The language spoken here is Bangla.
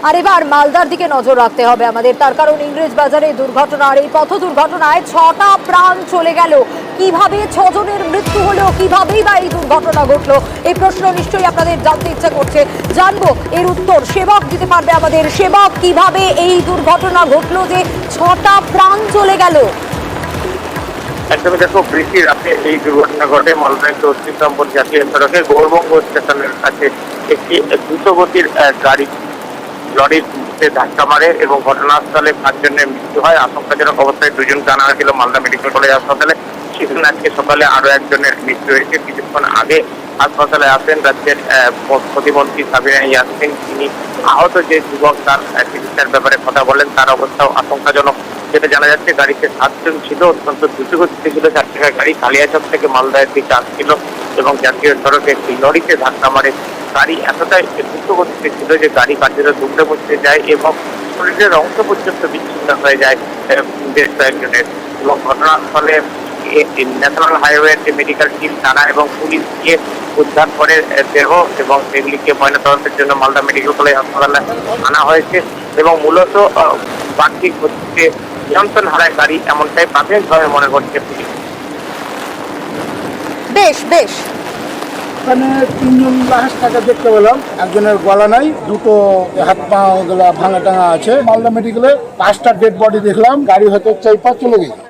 আর এবার মালদার দিকে নজর রাখতে হবে আমাদের, তার কারণ ইংরেজ বাজারে দুর্ঘটনার এই পথ দুর্ঘটনায় 6টা প্রাণ চলে গেল। কিভাবে 6 জনের মৃত্যু হলো, কিভাবেই বা এই দুর্ঘটনা ঘটলো, এই প্রশ্ন নিশ্চয়ই আপনাদের জানতে ইচ্ছা করছে। জানবো এর উত্তর সেবক দিতে পারবে আমাদের। সেবক, কিভাবে এই দুর্ঘটনা ঘটলো যে 6টা প্রাণ চলে গেল? একদমই দেখো বৃষ্টির রাতে এই দুর্ঘটনা ঘটে মালদা দক্ষিণ জাতীয় সড়কে গৌরবঙ্গ স্টেশনের কাছে। একটি দ্রুতগতির গাড়ি লরির ধাক্কা মারে এবং ঘটনাস্থলে 5 জনের মৃত্যু হয়। আশঙ্কাজনক অবস্থায় 2 জনকে আনা হয়েছিল মালদা মেডিকেল কলেজ হাসপাতালে। সেখানে আজকে সকালে আরো 1 জনের মৃত্যু হয়েছে। কিছুক্ষণ আগে হাসপাতালে আসেন রাজ্যের প্রতিমন্ত্রী সাবিনা ইয়াসমিন। তিনি আহত যে যুবক তার চিকিৎসার ব্যাপারে কথা বলেন, তার অবস্থাও আশঙ্কাজনক। যেটা জানা যাচ্ছে গাড়িতে 7 জন ছিল, অত্যন্ত দ্রুতগতিতে ছিল 4 চাকার গাড়ি, কালিয়াচক থেকে মালদার দিকে আসছিল এবং জাতীয় সড়কে একটি লরিতে ধাক্কা মারে। গাড়ি এতটাই দ্রুতগতিতে ছিল যে গাড়ি কার্যত দুমড়ে মুচড়ে যায় এবং শরীরের অংশ পর্যন্ত বিচ্ছিন্ন হয়ে যায় বেশ কয়েকজনের। এবং ঘটনাস্থলে ন্যাশনাল হাইওয়ে মেডিকেল টিম থানা এবং পুলিশ গিয়ে উদ্ধার করে দেহ এবং সেগুলিকে ময়নাতদন্তের জন্য মালদা মেডিকেল কলেজ হাসপাতালে আনা হয়েছে। এবং মূলত বাহ্যিক গতিতে নিয়ন্ত্রণ হারায় গাড়ি, এমনটাই প্রাথমিকভাবে মনে করছে পুলিশ। বেশ বেশ, এখানে 3 জন লাশ টাকা দেখতে পেলাম, একজনের গলা নাই, দুটো হাত পা ভাঙা টাঙা আছে। মালদা মেডিকেলে 5টা ডেড বডি দেখলাম, গাড়ি হয়তো 4-5 চলে গেছে।